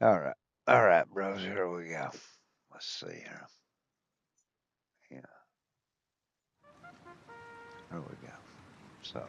All right, bros. Here we go. Let's see here. Yeah, here we go. So.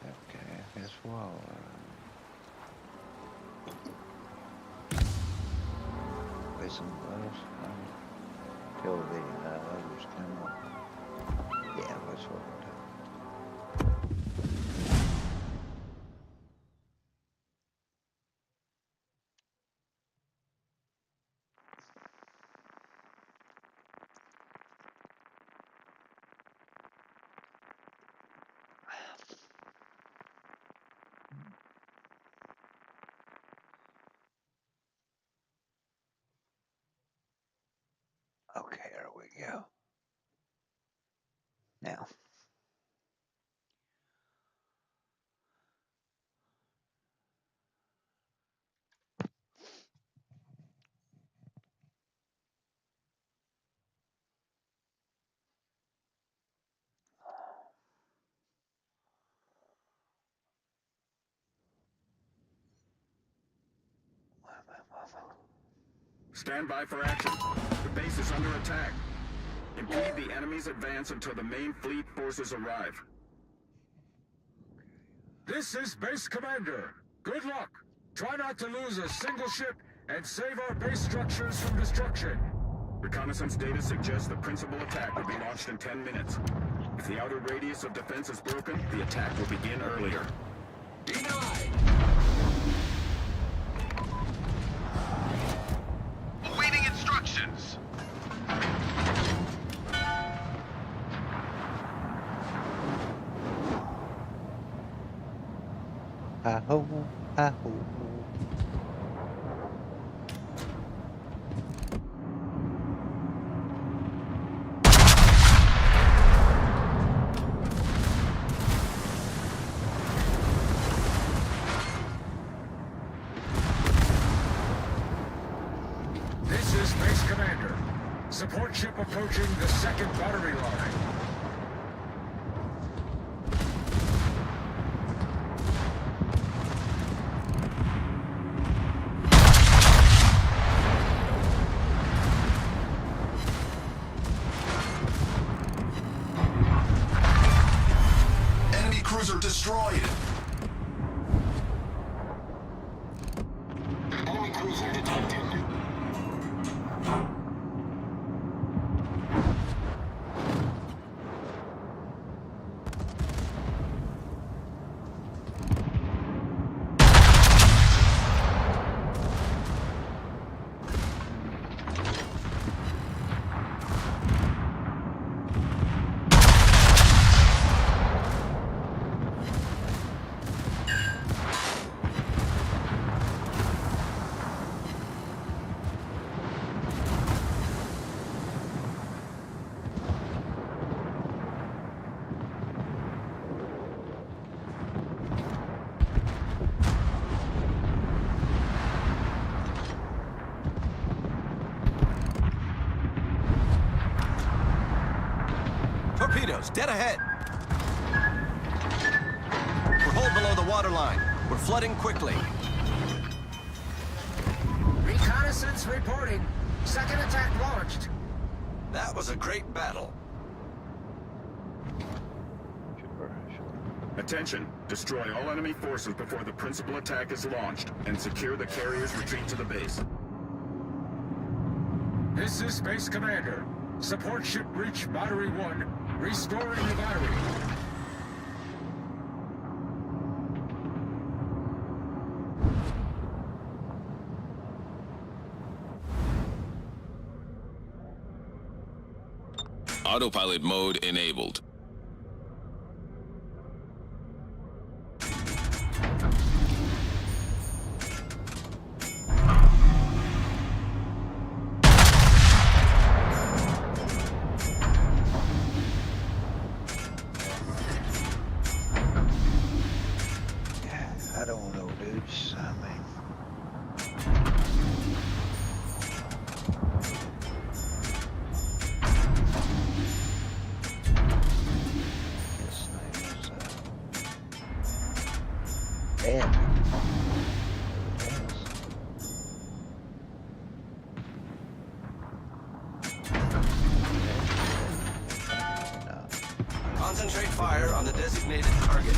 Okay, I guess we'll. Play some gloves. Kill the others come up. Yeah, that's what we'll do. Okay, here we go. Now. Stand by for action. The base is under attack. Impede the enemy's advance until the main fleet forces arrive. This is Base Commander. Good luck. Try not to lose a single ship and save our base structures from destruction. Reconnaissance data suggests the principal attack will be launched in 10 minutes. If the outer radius of defense is broken, the attack will begin earlier. Denied! Awaiting instructions. Hi-ho, hi-ho. This is Base Commander. Support ship approaching the second battery line. Enemy cruiser destroyed. Enemy cruiser detected. Torpedoes, dead ahead. We're hull below the waterline. We're flooding quickly. Reconnaissance reporting. Second attack launched. That was a great battle. Sure. Attention. Destroy all enemy forces before the principal attack is launched, and secure the carrier's retreat to the base. This is Base Commander. Support ship reach Battery 1. Restoring the battery. Autopilot mode enabled. I don't know, dudes. I mean, his name is Ed. No. Concentrate fire on the designated target.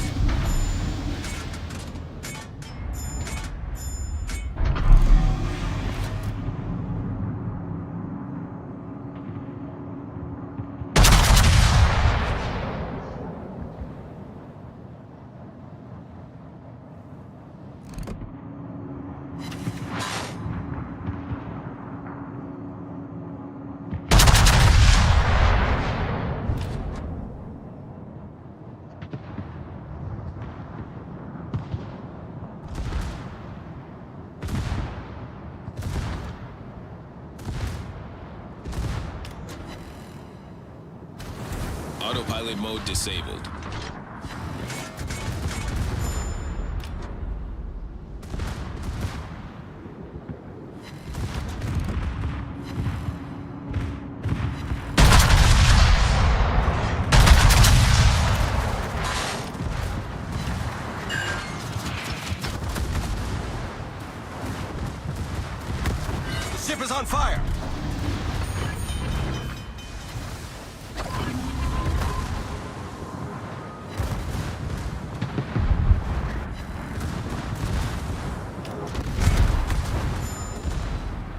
Autopilot mode disabled. The ship is on fire.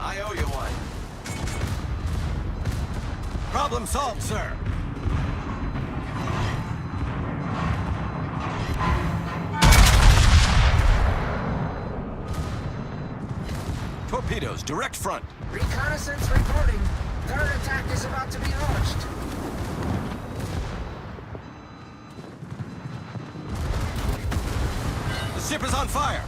I owe you one. Problem solved, sir. Torpedoes, direct front. Reconnaissance reporting. Third attack is about to be launched. The ship is on fire.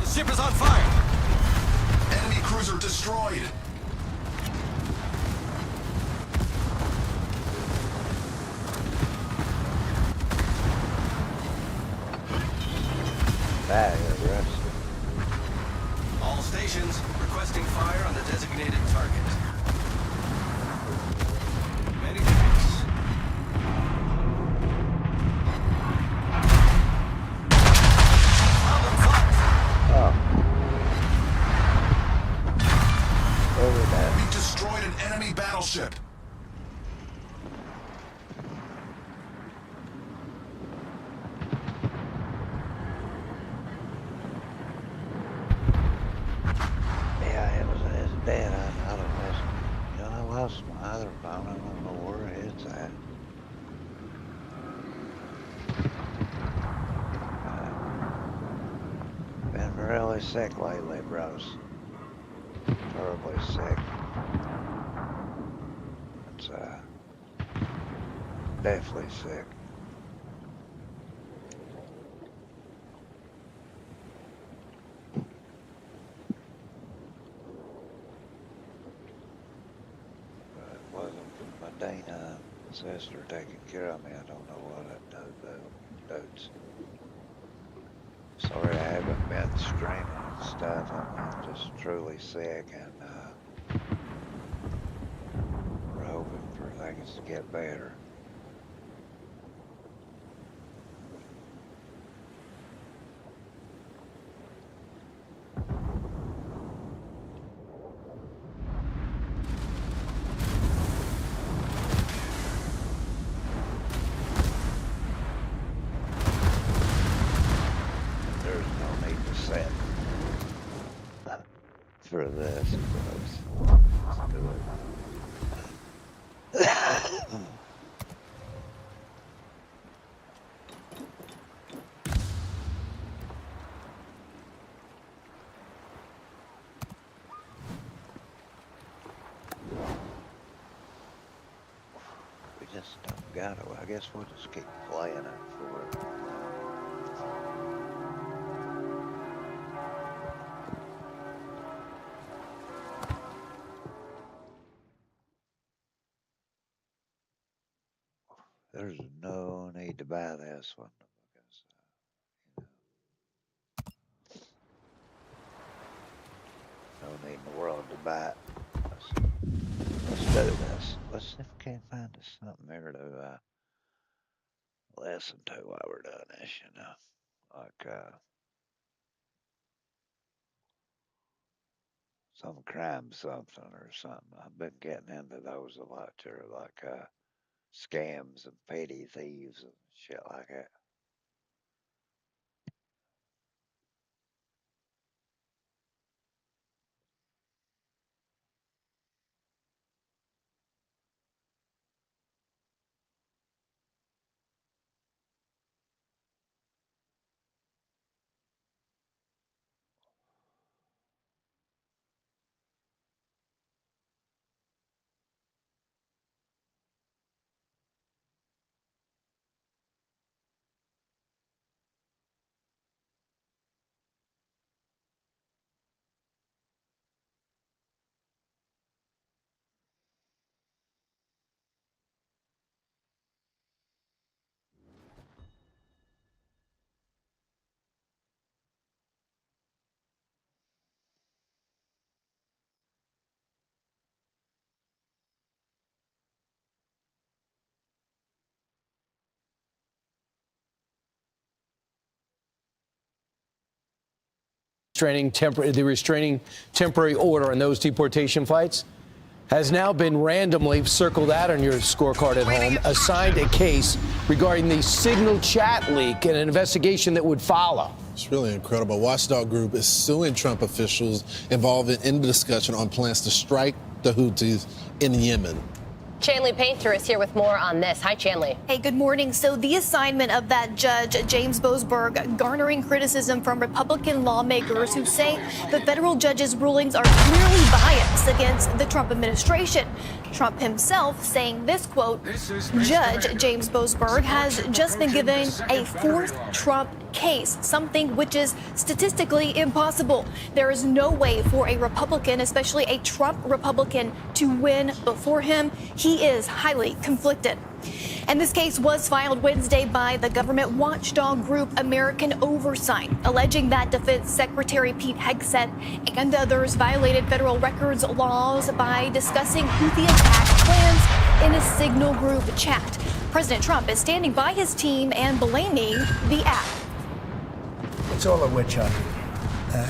The ship is on fire. Enemy cruiser destroyed. Bag arrest. All stations requesting fire on the designated target. Many thanks. Problem solved. Oh. Over that. We destroyed an enemy battleship. Yeah, it was bad. I don't know. lost my other phone. I don't know where it's at. Been really sick lately, bros. Terribly sick. It's definitely sick. But it wasn't for my Dana sister taking care of me. I don't know what I'd do, dudes. Sorry I haven't been streaming and stuff. I'm just truly sick, and we're hoping for things to get better. For this, bros. Let's do it. We just don't got it. I guess we'll just keep playing it for it. There's no need to buy this one because, no need in the world to buy it. Let's do this. Let's see if we can't find us something here to listen to while we're doing this, you know. Like some crime something or something. I've been getting into those a lot too, like scams and petty thieves and shit like that. The restraining temporary order on those deportation flights has now been randomly circled out on your scorecard at home, assigned a case regarding the Signal chat leak and an investigation that would follow. It's really incredible. Watchdog Group is suing Trump officials involved in the discussion on plans to strike the Houthis in Yemen. Chanley Painter is here with more on this. Hi, Chanley. Hey, good morning. So the assignment of that judge, James Boasberg, garnering criticism from Republican lawmakers who say the federal judge's rulings are clearly biased against the Trump administration. Trump himself saying this, quote, Judge James Boasberg has just been given a fourth Trump case, something which is statistically impossible. There is no way for a Republican, especially a Trump Republican, to win before him. He is highly conflicted. And this case was filed Wednesday by the government watchdog group American Oversight, alleging that Defense Secretary Pete Hegseth and others violated federal records laws by discussing Houthi attack plans in a Signal group chat. President Trump is standing by his team and blaming the app. It's all a witch hunt.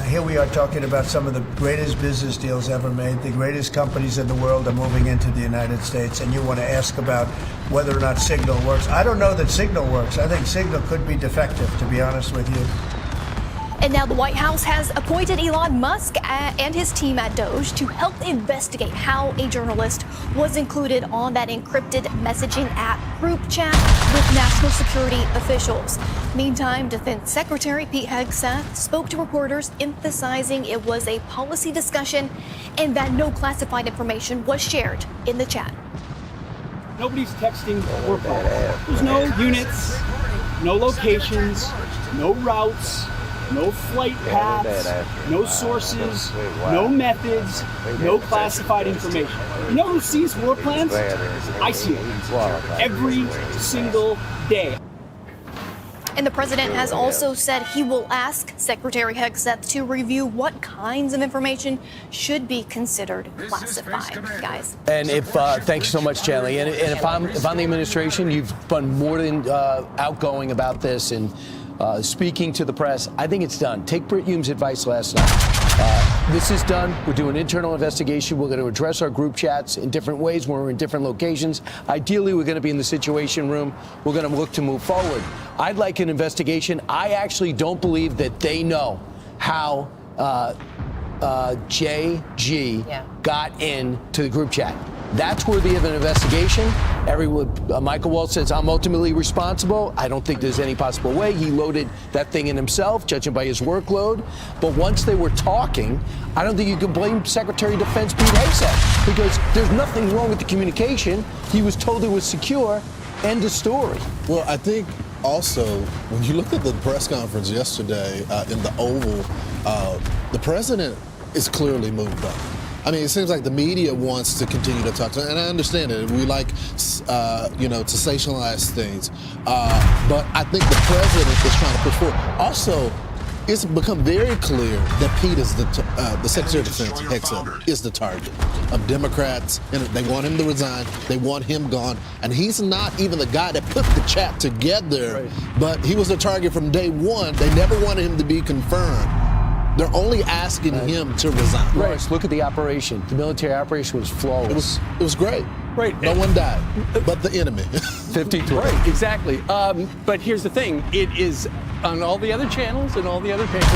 Here we are talking about some of the greatest business deals ever made. The greatest companies in the world are moving into the United States, and you want to ask about whether or not Signal works. I don't know that Signal works. I think Signal could be defective, to be honest with you. And now the White House has appointed Elon Musk and his team at Doge to help investigate how a journalist was included on that encrypted messaging app group chat with national security officials. Meantime, Defense Secretary Pete Hegseth spoke to reporters, emphasizing it was a policy discussion and that no classified information was shared in the chat. Nobody's texting or calling. There's no units, no locations, no routes, no flight paths, no sources, no methods, no classified information. You know who sees war plans? I see it every single day. And the president has also said he will ask Secretary Hegseth to review what kinds of information should be considered classified, guys. And if thank you so much, Chanley. And if I'm the administration, you've been more than outgoing about this and speaking to the press. I think it's done. Take Britt Hume's advice last night. This is done. We're doing internal investigation. We're going to address our group chats in different ways when we're in different locations. Ideally, we're going to be in the Situation Room. We're going to look to move forward. I'd like an investigation. I actually don't believe that they know how JG got into the group chat. That's worthy of an investigation. Michael Waltz says, I'm ultimately responsible. I don't think there's any possible way. He loaded that thing in himself, judging by his workload. But once they were talking, I don't think you can blame Secretary of Defense Pete Hegseth, because there's nothing wrong with the communication. He was told it was secure. End of story. Well, I think also, when you look at the press conference yesterday in the Oval, the president is clearly moved on. I mean, it seems like the media wants to continue to talk to him, and I understand it. We like, to sensationalize things. But I think the president is trying to push forward. Also, it's become very clear that Pete is the Secretary of Defense, Hegseth, is the target of Democrats, and they want him to resign. They want him gone. And he's not even the guy that put the chat together, but he was the target from day one. They never wanted him to be confirmed. They're only asking him to resign. Right. Look at the operation. The military operation was flawless. It was great. Right. No one died, but the enemy. 53. Right, exactly. But here's the thing. It is on all the other channels and all the other papers,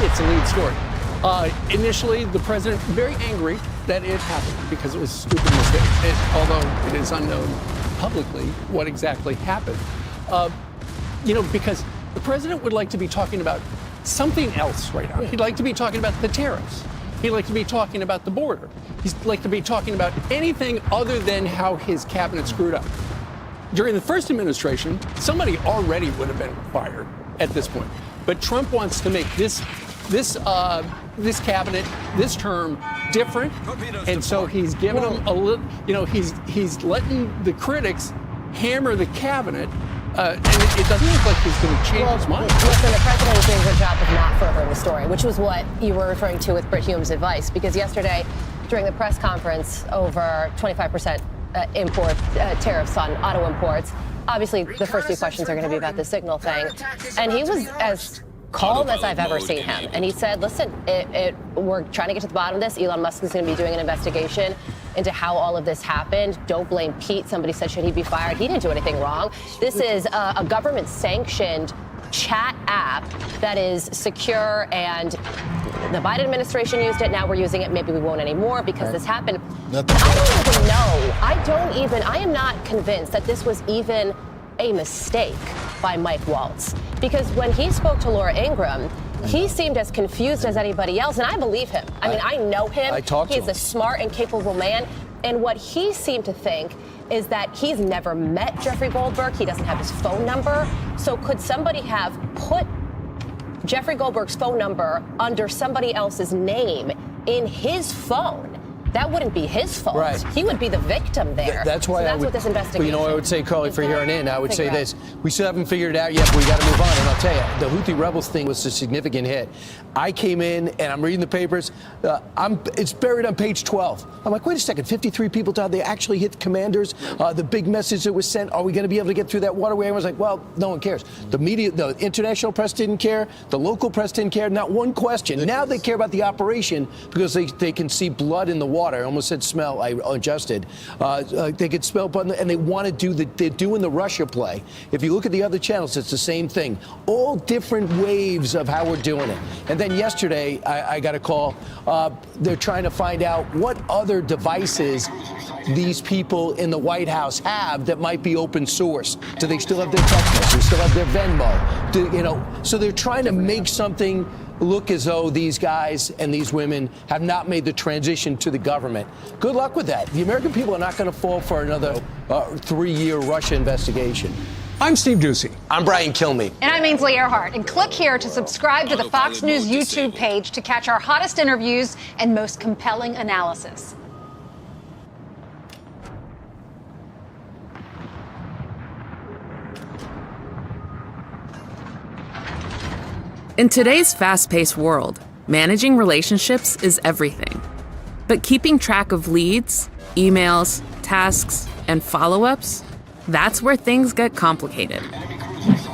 it's a lead story. Initially, the president very angry that it happened because it was a stupid mistake, although it is unknown publicly what exactly happened. Because the president would like to be talking about something else right now. He'd like to be talking about the tariffs. He'd like to be talking about the border. He'd like to be talking about anything other than how his cabinet screwed up. During the first administration, somebody already would have been fired at this point. But Trump wants to make this cabinet, this term, different, and so he's giving them a little. He's letting the critics hammer the cabinet. And it doesn't look like he's going to change his mind. Listen, the president is doing a good job of not furthering the story, which was what you were referring to with Britt Hume's advice. Because yesterday, during the press conference over 25% import tariffs on auto imports, obviously the first few questions are going to be about the signal thing. And he was as calm as I've ever seen him. And he said, listen, we're trying to get to the bottom of this. Elon Musk is going to be doing an investigation into how all of this happened. Don't blame Pete. Somebody said, should he be fired? He didn't do anything wrong. This is a government-sanctioned chat app that is secure, and the Biden administration used it. Now we're using it. Maybe we won't anymore because this happened. I am not convinced that this was even a mistake by Mike Waltz, because when he spoke to Laura Ingraham, he seemed as confused as anybody else, and I believe him. I mean, I know him. He's a smart and capable man, and what he seemed to think is that he's never met Jeffrey Goldberg. He doesn't have his phone number. So could somebody have put Jeffrey Goldberg's phone number under somebody else's name in his phone? That wouldn't be his fault. Right. He would be the victim there. That's why what this investigation. But you know what I would say, Carly, for here on in, I would say this. We still haven't figured it out yet, but we got to move on. And I'll tell you, the Houthi rebels thing was a significant hit. I came in and I'm reading the papers. It's buried on page 12. I'm like, wait a second, 53 people died. They actually hit the commanders. The big message that was sent, are we going to be able to get through that waterway? I was like, well, no one cares. The media, the international press didn't care. The local press didn't care. Not one question. Now they care about the operation because they can see blood in the water. water. I almost said smell. I adjusted. They could smell, and they want to do they're doing the Russia play. If you look at the other channels, it's the same thing. All different waves of how we're doing it. And then yesterday, I got a call. They're trying to find out what other devices these people in the White House have that might be open source. Do they still have their text messages? Still have their Venmo? So they're trying to make something look as though these guys and these women have not made the transition to the government. Good luck with that. The American people are not going to fall for another 3-year Russia investigation. I'm Steve Ducey. I'm Brian Kilmeade. And I'm Ainsley Earhart. And click here to subscribe to the Fox News YouTube page to catch our hottest interviews and most compelling analysis. In today's fast-paced world, managing relationships is everything. But keeping track of leads, emails, tasks, and follow-ups, that's where things get complicated.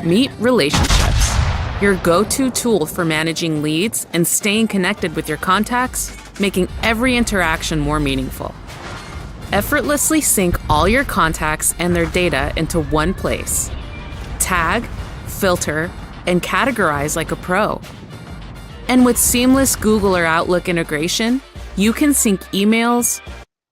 Meet Relationships, your go-to tool for managing leads and staying connected with your contacts, making every interaction more meaningful. Effortlessly sync all your contacts and their data into one place. Tag, filter, and categorize like a pro. And with seamless Google or Outlook integration, you can sync emails.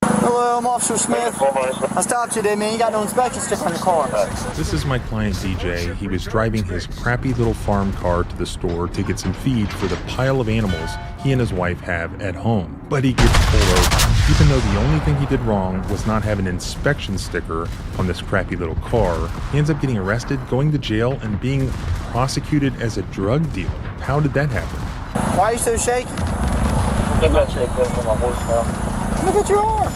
Hello, I'm Officer Smith. I stopped you today, man. You got no inspection sticker on your car. This is my client DJ. He was driving his crappy little farm car to the store to get some feed for the pile of animals he and his wife have at home. But he gets pulled over, even though the only thing he did wrong was not have an inspection sticker on this crappy little car. He ends up getting arrested, going to jail, and being prosecuted as a drug dealer. How did that happen? Why are you so shaky? I'm not shaking from my horse now. Look at your arm.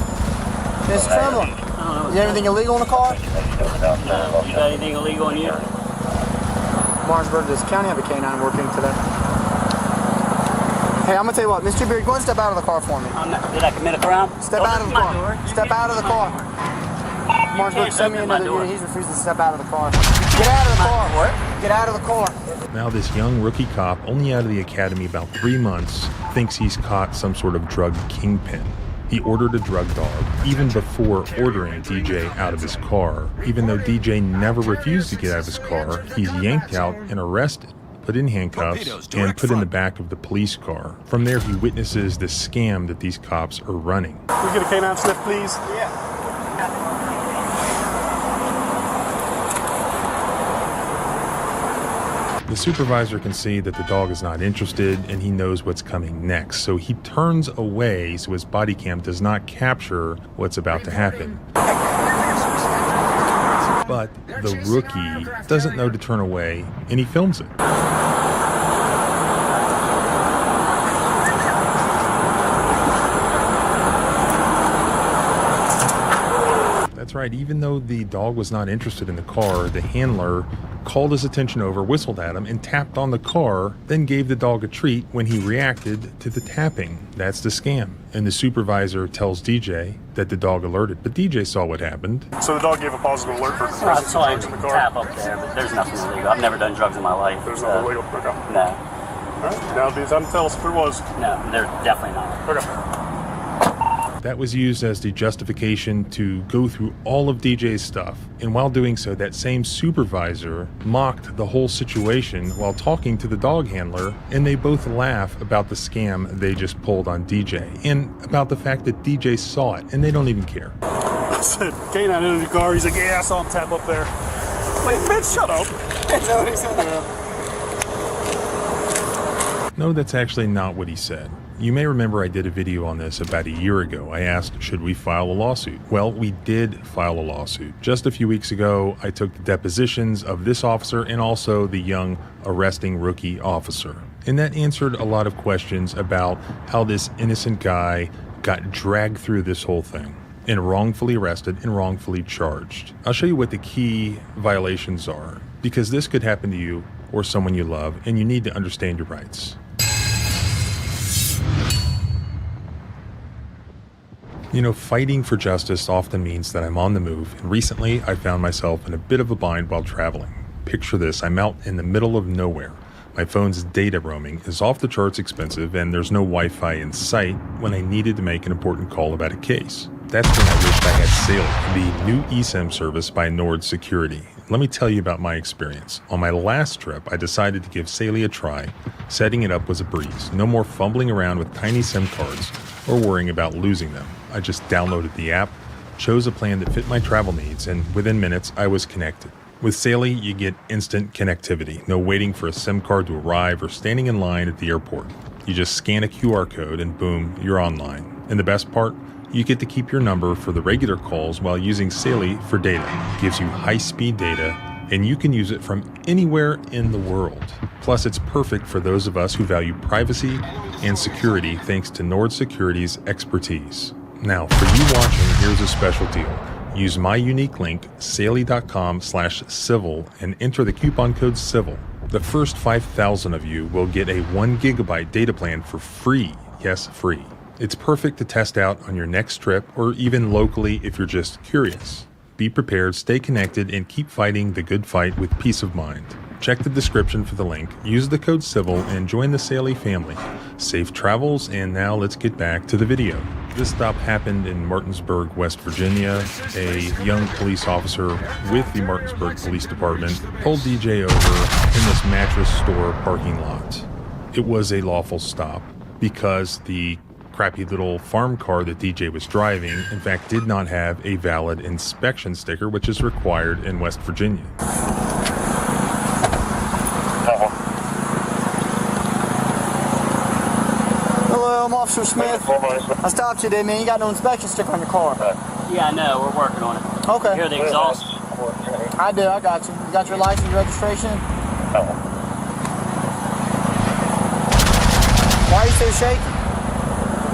It's trembling. You have anything illegal in the car? No. You got anything illegal in you? Martinsburg, does the county have a canine working today? Hey, I'm gonna tell you what, Mr. Beard, go and step out of the car for me. Did I commit a crime? Step out of the car. Step out of the car. Martinsburg, send me another unit. He's refusing to step out of the car. Get out of the car. What? Get out of the car. Now this young rookie cop, only out of the academy about 3 months, thinks he's caught some sort of drug kingpin. He ordered a drug dog, even before ordering DJ out of his car. Even though DJ never refused to get out of his car, he's yanked out and arrested, put in handcuffs, and put in the back of the police car. From there, he witnesses the scam that these cops are running. Can we get a canine sniff, please? Yeah. The supervisor can see that the dog is not interested and he knows what's coming next, so he turns away so his body cam does not capture what's about to happen. But the rookie doesn't know to turn away and he films it. That's right, even though the dog was not interested in the car, the handler called his attention over, whistled at him, and tapped on the car, then gave the dog a treat when he reacted to the tapping. That's the scam. And the supervisor tells DJ that the dog alerted, but DJ saw what happened. So the dog gave a positive alert for I saw him tap up there, but there's nothing illegal. I've never done drugs in my life. There's nothing illegal? Okay. No. All right. Now, do time to tell us if there was? No, there's definitely not. Okay. That was used as the justification to go through all of DJ's stuff. And while doing so, that same supervisor mocked the whole situation while talking to the dog handler, and they both laugh about the scam they just pulled on DJ and about the fact that DJ saw it, and they don't even care. I said, canine in the car. He's like, yeah, I saw him tap up there. Wait, bitch, shut up. Is that what he said? No, that's actually not what he said. You may remember I did a video on this about a year ago. I asked, should we file a lawsuit? Well, we did file a lawsuit. Just a few weeks ago, I took the depositions of this officer and also the young arresting rookie officer. And that answered a lot of questions about how this innocent guy got dragged through this whole thing and wrongfully arrested and wrongfully charged. I'll show you what the key violations are, because this could happen to you or someone you love, and you need to understand your rights. You know, fighting for justice often means that I'm on the move, and recently I found myself in a bit of a bind while traveling. Picture this, I'm out in the middle of nowhere, My phone's data roaming is off the charts expensive, and there's no Wi-Fi in sight when I needed to make an important call about a case. That's when I wished I had Saley, the new eSIM service by Nord Security. Let me tell you about my experience. On my last trip, I decided to give Saley a try. Setting it up was a breeze. No more fumbling around with tiny SIM cards or worrying about losing them. I just downloaded the app, chose a plan that fit my travel needs, and within minutes, I was connected. With Saley, you get instant connectivity. No waiting for a SIM card to arrive or standing in line at the airport. You just scan a QR code and boom, you're online. And the best part? You get to keep your number for the regular calls while using Saley for data. It gives you high-speed data, and you can use it from anywhere in the world. Plus, it's perfect for those of us who value privacy and security thanks to Nord Security's expertise. Now, for you watching, here's a special deal. Use my unique link, saley.com/civil, and enter the coupon code CIVIL. The first 5,000 of you will get a 1 gigabyte data plan for free. Yes, free. It's perfect to test out on your next trip or even locally if you're just curious. Be prepared, stay connected, and keep fighting the good fight with peace of mind. Check the description for the link, use the code CIVIL, and join the Saley family. Safe travels, and now let's get back to the video. This stop happened in Martinsburg, West Virginia. A young police officer with the Martinsburg Police Department pulled DJ over in this mattress store parking lot. It was a lawful stop because the crappy little farm car that DJ was driving, in fact, did not have a valid inspection sticker, which is required in West Virginia. Hello, I'm Officer Smith. I stopped you today, man. You got no inspection sticker on your car. Yeah, I know. We're working on it. Okay. You hear the exhaust? I do. I got you. You got your license, registration? Why are you so shaky?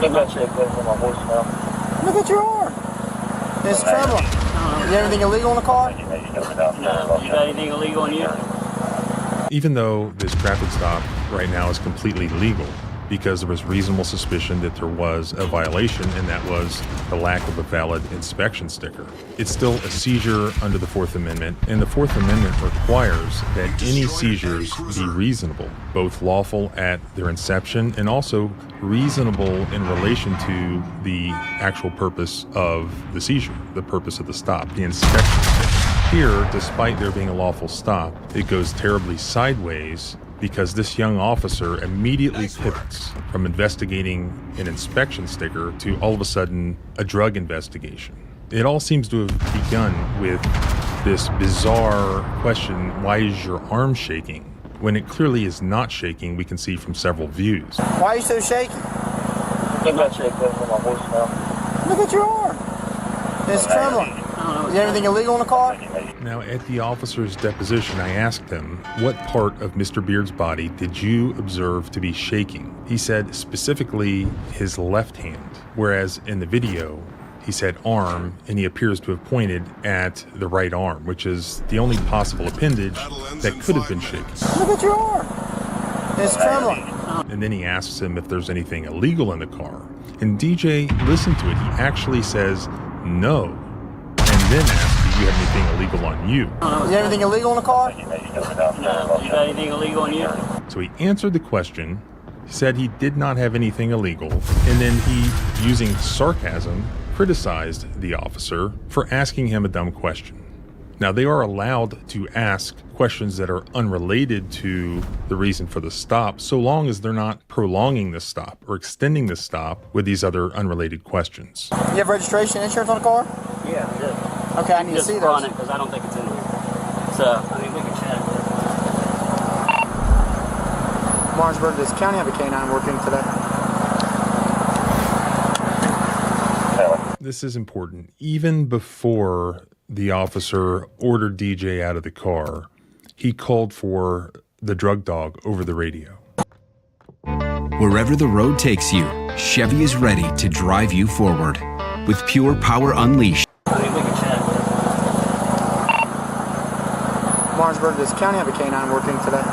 I'm not shaking from my voice now. Look at your arm. It's trembling. You have anything illegal in the car? No. You got anything illegal on you? Even though this traffic stop right now is completely legal, because there was reasonable suspicion that there was a violation, and that was the lack of a valid inspection sticker. It's still a seizure under the Fourth Amendment, and the Fourth Amendment requires that any seizures be reasonable, both lawful at their inception and also reasonable in relation to the actual purpose of the seizure, the purpose of the stop, the inspection sticker. Here, despite there being a lawful stop, it goes terribly sideways because this young officer immediately pivots from investigating an inspection sticker to all of a sudden a drug investigation. It all seems to have begun with this bizarre question, why is your arm shaking? When it clearly is not shaking, we can see from several views. Why are you so shaky? I'm not shaking from my voice now. Look at your arm. It's trembling. You have anything illegal in the car? Now, at the officer's deposition, I asked him, what part of Mr. Beard's body did you observe to be shaking? He said specifically his left hand, whereas in the video, he said arm, and he appears to have pointed at the right arm, which is the only possible appendage that could have been shaken. Look at your arm. It's trembling. And then he asks him if there's anything illegal in the car. And DJ listened to it. He actually says no, and then asks, do you have anything illegal on you? You have anything illegal in the car? No. You got anything illegal on you? So he answered the question, said he did not have anything illegal, and then he, using sarcasm, criticized the officer for asking him a dumb question. Now, they are allowed to ask questions that are unrelated to the reason for the stop, so long as they're not prolonging the stop or extending the stop with these other unrelated questions. You have registration insurance on the car? Yeah, I do. Okay, I need to see those. Just run it, because I don't think it's in here. So, I mean, we can check. Martinsburg, does the county have a canine working today? This is important. Even before the officer ordered DJ out of the car, he called for the drug dog over the radio. Wherever the road takes you, Chevy is ready to drive you forward. With pure power unleashed. I mean, we can check. Martinsburg, does the county have a canine working today?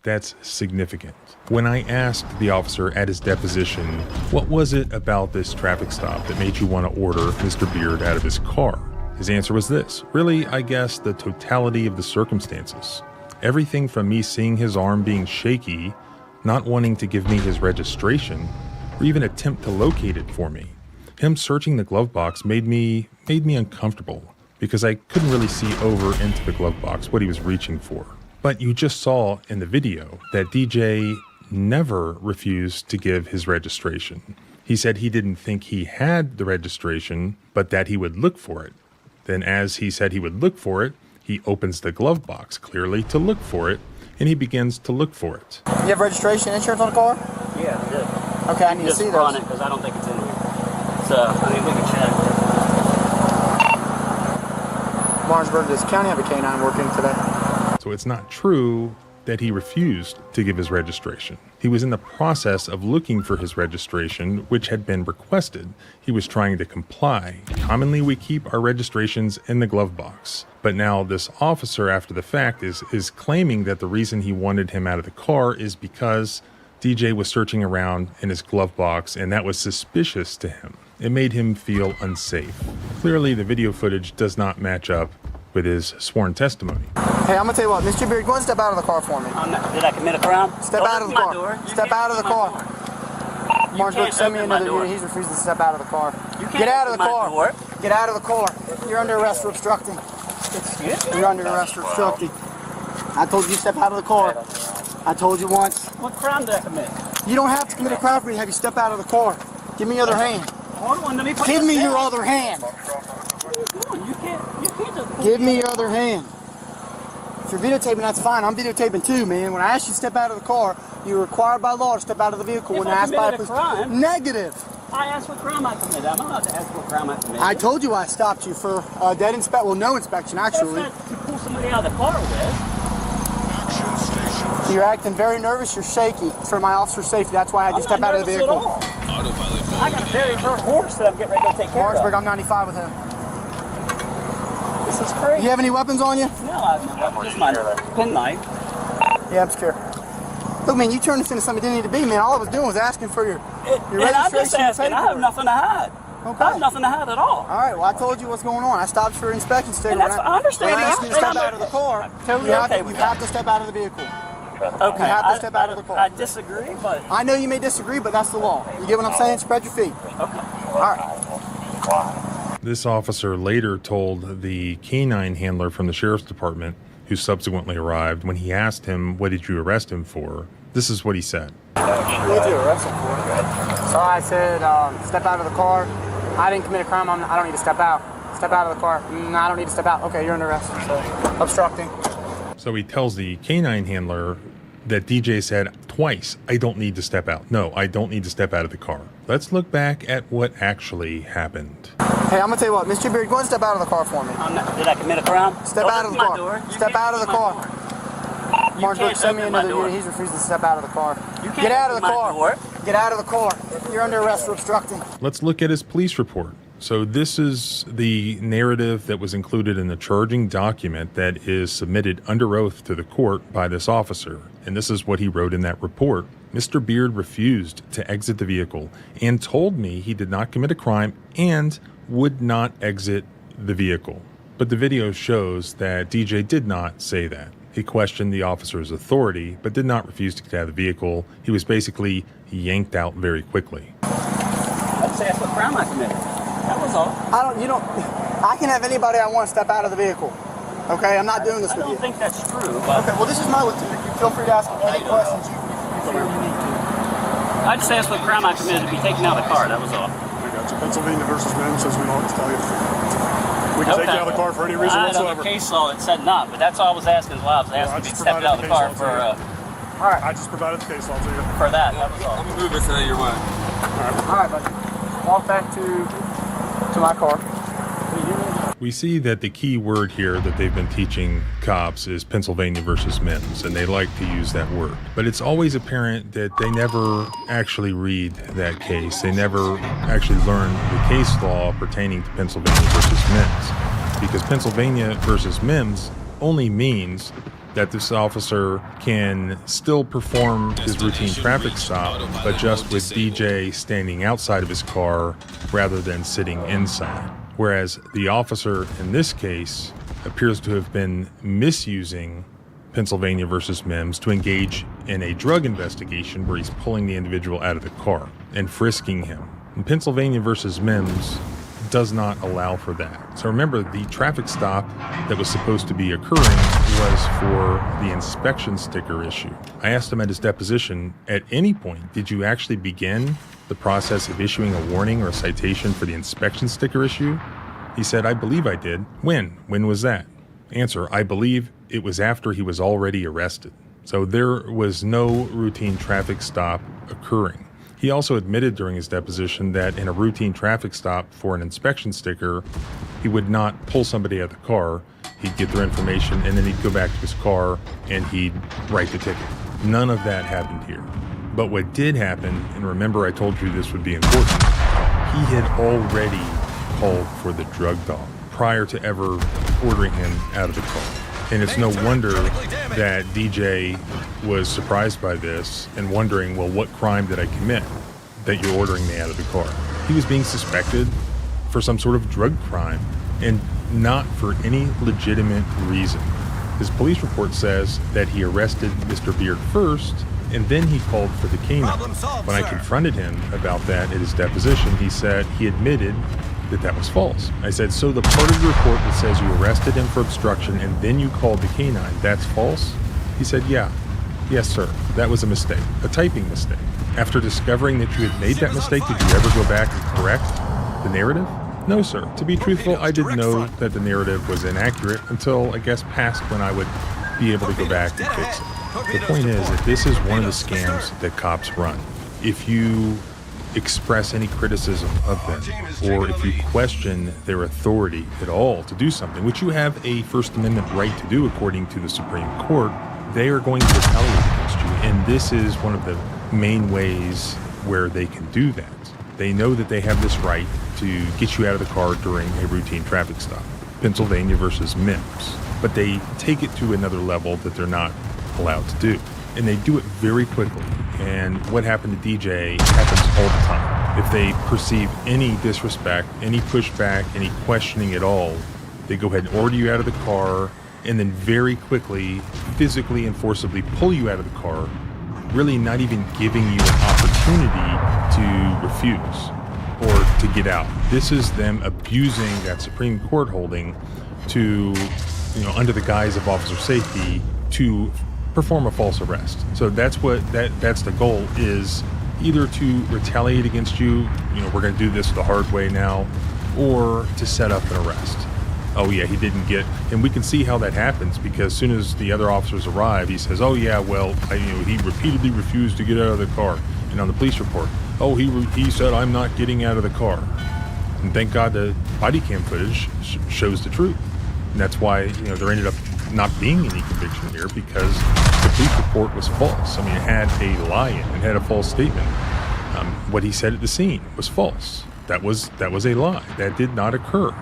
That's significant. When I asked the officer at his deposition, what was it about this traffic stop that made you want to order Mr. Beard out of his car? His answer was this: really, I guess the totality of the circumstances. Everything from me seeing his arm being shaky, not wanting to give me his registration, or even attempt to locate it for me. Him searching the glove box made me uncomfortable because I couldn't really see over into the glove box what he was reaching for. But you just saw in the video that DJ never refused to give his registration. He said he didn't think he had the registration, but that he would look for it. Then as he said he would look for it, he opens the glove box clearly to look for it, and he begins to look for it. You have registration insurance on the car? Yeah, I did. Okay, I need to see those. Just run it because I don't think it's in here. So, I mean, we can check. Martinsburg, does the county have a K-9 working today? So it's not true that he refused to give his registration. He was in the process of looking for his registration, which had been requested. He was trying to comply. Commonly, we keep our registrations in the glove box. But now this officer, after the fact, is claiming that the reason he wanted him out of the car is because DJ was searching around in his glove box, and that was suspicious to him. It made him feel unsafe. Clearly, the video footage does not match up with his sworn testimony. Hey, I'm gonna tell you what, Mr. Beard, go and step out of the car for me. Did I commit a crime? Step out of the car. Step out of the car. Martinsburg, send me another unit. He's refusing to step out of the car. Get out of the car. Get out of the car. You're under arrest for obstructing. You're under arrest for obstructing. I told you to step out of the car. I told you once. What crime did I commit? You don't have to commit a crime for me to have you step out of the car. Give me your other hand. Hold on, let me put Give this me down. your other hand. You can't just... Give me your other hand. If you're videotaping, that's fine. I'm videotaping too, man. When I asked you to step out of the car, you're required by law to step out of the vehicle. If when I asked by a committed a police. crime. Negative. I asked what crime I committed. I'm not allowed to ask what crime I committed. I told you I stopped you for dead inspection. Well, no inspection, actually. That's not to pull somebody out of the car with. You're acting very nervous. You're shaky. It's for my officer's safety. That's why I had you step out of the vehicle. I got a very hurt horse that I'm getting ready to take care Martinsburg, of. I'm 95 with him. This is crazy. You have any weapons on you? No, I just my penknife. Yeah, I'm scared. Look, man, you turned this into something it didn't need to be, man. All I was doing was asking for your And I'm just asking. I have nothing to hide. Okay. I have nothing to hide at all. All right, well, I told you what's going on. I stopped for inspection sticker. And that's, I understand. When I asked you to step out of the car, Totally you okay have to step out of the vehicle. Okay. You have to step out of the car. I disagree, but... I know you may disagree, but that's the law. You get what I'm saying? Spread your feet. Okay. All right. This officer later told the canine handler from the sheriff's department, who subsequently arrived, when he asked him, what did you arrest him for? This is what he said. What did you arrest him for? So I said, step out of the car. I didn't commit a crime. I don't need to step out. Step out of the car. I don't need to step out. Okay, you're under arrest. So, obstructing. So he tells the canine handler that DJ said twice, I don't need to step out. No, I don't need to step out of the car. Let's look back at what actually happened. Hey, I'm going to tell you what. Mr. Beard, go and step out of the car for me. Did I commit a crime? Step out of the car. Step out of the car. Martinsburg, send me another unit. He's refusing to step out of the car. Get out of the car. Get out of the car. You're under arrest for obstructing. Let's look at his police report. So this is the narrative that was included in the charging document that is submitted under oath to the court by this officer. And this is what he wrote in that report. Mr. Beard refused to exit the vehicle and told me he did not commit a crime and would not exit the vehicle. But the video shows that DJ did not say that. He questioned the officer's authority, but did not refuse to get out of the vehicle. He was basically yanked out very quickly. I just asked what crime I committed. That was all. I can have anybody I want step out of the vehicle. Okay, I'm not doing this with you. I don't think that's true. But okay, well, this is my lieutenant. You feel free to ask any questions you feel you need to. I just asked what crime I committed to be taken out of the car. That was all. I got you. Pennsylvania versus Mim says we don't always tell you. We can take you out of the car for any reason whatsoever. I had a case law that said not, but that's all I was asking. I was asking to be stepped out of the car for. All right. I just provided the case law to you. For that. That was all. I'm gonna move it so that you're one. All right, buddy. Walk back to my car. We see that the key word here that they've been teaching cops is Pennsylvania versus Mims, and they like to use that word. But it's always apparent that they never actually read that case. They never actually learn the case law pertaining to Pennsylvania versus Mims. Because Pennsylvania versus Mims only means that this officer can still perform his routine traffic stop, but just with DJ standing outside of his car rather than sitting inside. Whereas the officer in this case appears to have been misusing Pennsylvania versus Mims, to engage in a drug investigation where he's pulling the individual out of the car and frisking him. And Pennsylvania versus Mims does not allow for that. So remember, the traffic stop that was supposed to be occurring was for the inspection sticker issue. I asked him at his deposition, at any point, did you actually begin the process of issuing a warning or a citation for the inspection sticker issue? He said, I believe I did. When? When was that? Answer, I believe it was after he was already arrested. So there was no routine traffic stop occurring. He also admitted during his deposition that in a routine traffic stop for an inspection sticker, he would not pull somebody out of the car. He'd get their information and then he'd go back to his car and he'd write the ticket. None of that happened here. But what did happen, and remember I told you this would be important, he had already called for the drug dog prior to ever ordering him out of the car. And it's no wonder that DJ was surprised by this and wondering, well, what crime did I commit that you're ordering me out of the car? He was being suspected for some sort of drug crime and not for any legitimate reason. His police report says that he arrested Mr. Beard first and then he called for the canine. When I confronted him about that at his deposition, he said he admitted that was false. I said, so the part of the report that says you arrested him for obstruction and then you called the canine, that's false? He said, yeah. Yes, sir. That was a mistake, a typing mistake. After discovering that you had made that mistake, did you ever go back and correct the narrative? No, sir. To be truthful, I didn't know that the narrative was inaccurate until, I guess, past when I would be able to go back and fix it. The point is that this is one of the scams that cops run. If you express any criticism of them, or if you question their authority at all to do something, which you have a First Amendment right to do according to the Supreme Court, they are going to retaliate against you. And this is one of the main ways where they can do that. They know that they have this right to get you out of the car during a routine traffic stop. Pennsylvania versus Mims. But they take it to another level that they're not allowed to do. And they do it very quickly. And what happened to DJ happens all the time. If they perceive any disrespect, any pushback, any questioning at all, they go ahead and order you out of the car and then very quickly, physically and forcibly pull you out of the car, really not even giving you an opportunity to refuse or to get out. This is them abusing that Supreme Court holding to, under the guise of officer safety, to perform a false arrest. So that's the goal, is either to retaliate against you, we're going to do this the hard way now, or to set up an arrest. Oh yeah, he didn't get, and we can see how that happens because as soon as the other officers arrive, he says, oh yeah, well, he repeatedly refused to get out of the car. And on the police report, oh, he said, I'm not getting out of the car. And thank God the body cam footage shows the truth. And that's why, there ended up not being any conviction here because the police report was false. I mean, it had a lie in it. It had a false statement. What he said at the scene was false. That was a lie. That did not occur.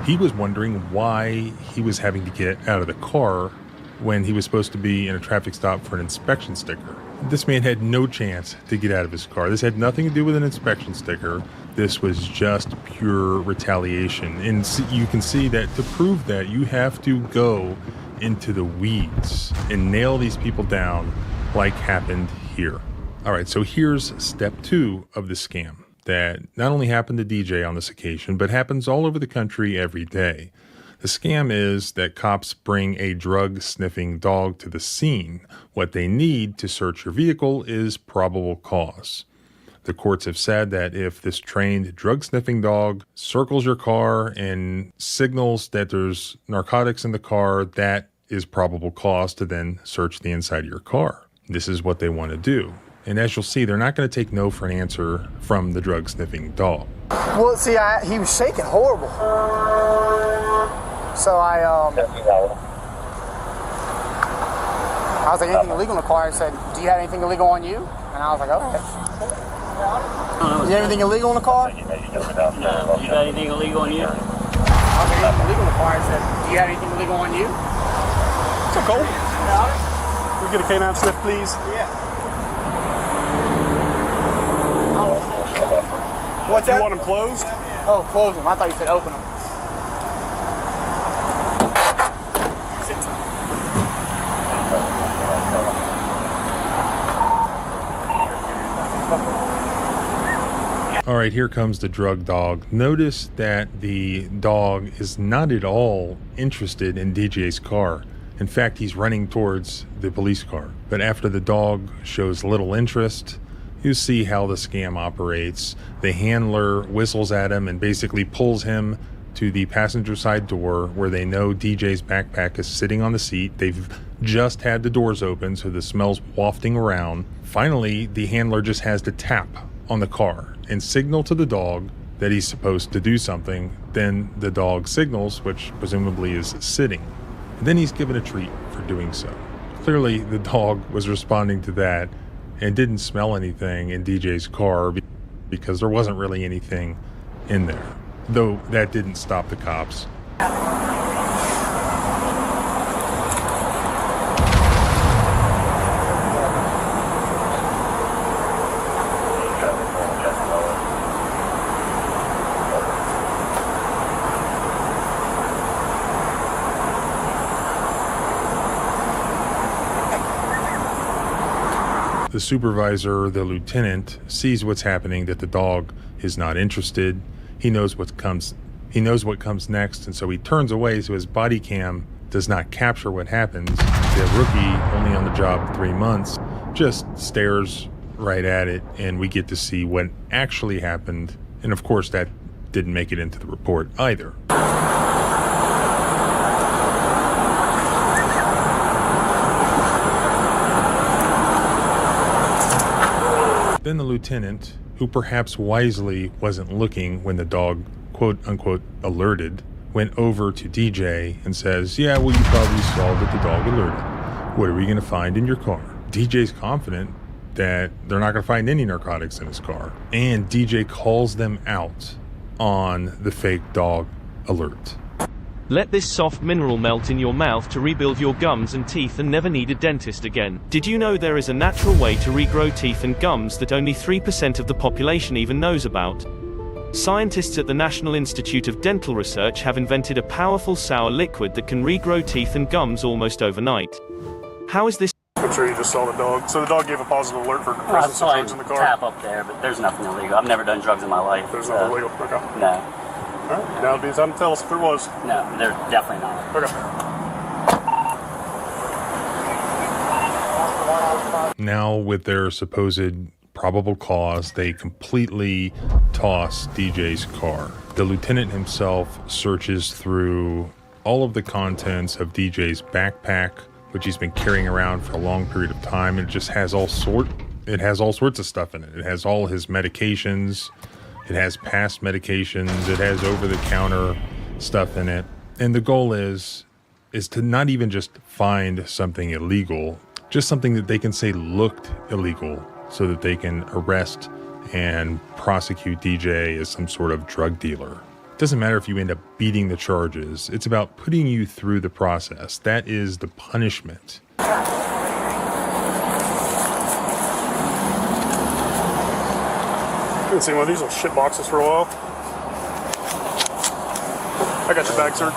He was wondering why he was having to get out of the car when he was supposed to be in a traffic stop for an inspection sticker. This man had no chance to get out of his car. This had nothing to do with an inspection sticker. This was just pure retaliation. And you can see that to prove that, you have to go into the weeds and nail these people down like happened here. All right, so here's step 2 of the scam that not only happened to DJ on this occasion, but happens all over the country every day. The scam is that cops bring a drug-sniffing dog to the scene. What they need to search your vehicle is probable cause. The courts have said that if this trained drug-sniffing dog circles your car and signals that there's narcotics in the car, that is probable cause to then search the inside of your car. This is what they want to do. And as you'll see, they're not going to take no for an answer from the drug-sniffing dog. Well, see, he was shaking horrible. So I was like, anything illegal in the car? I said, do you have anything illegal on you? And I was like, okay. Do you have anything illegal in the car? You got anything illegal on you? I was like, anything illegal in the car? I said, do you have anything illegal on you? It's a cold. Can we get a canine sniff, please? Yeah. What's that? You want them closed? Oh, close them. I thought you said open them. All right, here comes the drug dog. Notice that the dog is not at all interested in DJ's car. In fact, he's running towards the police car. But after the dog shows little interest, you see how the scam operates. The handler whistles at him and basically pulls him to the passenger side door where they know DJ's backpack is sitting on the seat. They've just had the doors open, so the smell's wafting around. Finally, the handler just has to tap on the car and signal to the dog that he's supposed to do something. Then the dog signals, which presumably is sitting. And then he's given a treat for doing so. Clearly, the dog was responding to that and didn't smell anything in DJ's car because there wasn't really anything in there. Though that didn't stop the cops. The supervisor, the lieutenant, sees what's happening, that the dog is not interested. He knows what comes next, and so he turns away so his body cam does not capture what happens. The rookie, only on the job 3 months, just stares right at it, and we get to see what actually happened. And of course, that didn't make it into the report either. Then the lieutenant, who perhaps wisely wasn't looking when the dog, quote-unquote, alerted, went over to DJ and says, yeah, well, you probably saw that the dog alerted. What are we going to find in your car? DJ's confident that they're not going to find any narcotics in his car. And DJ calls them out on the fake dog alert. Let this soft mineral melt in your mouth to rebuild your gums and teeth and never need a dentist again. Did you know there is a natural way to regrow teeth and gums that only 3% of the population even knows about? Scientists at the National Institute of Dental Research have invented a powerful sour liquid that can regrow teeth and gums almost overnight. How is this? I'm sure you just saw the dog. So the dog gave a positive alert for presence of drugs in the car? Tap up there, but there's nothing illegal. I've never done drugs in my life. There's nothing illegal? Okay. No. All right. Now it'd be time to tell us if there was. No, there's definitely not. Okay. Now, with their supposed probable cause, they completely toss DJ's car. The lieutenant himself searches through all of the contents of DJ's backpack, which he's been carrying around for a long period of time. It just has all sorts of stuff in it. It has all his medications. It has past medications. It has over-the-counter stuff in it. And the goal is to not even just find something illegal, just something that they can say looked illegal so that they can arrest and prosecute DJ as some sort of drug dealer. It doesn't matter if you end up beating the charges. It's about putting you through the process. That is the punishment. I haven't seen one of these little shit boxes for a while. I got your bag, sir.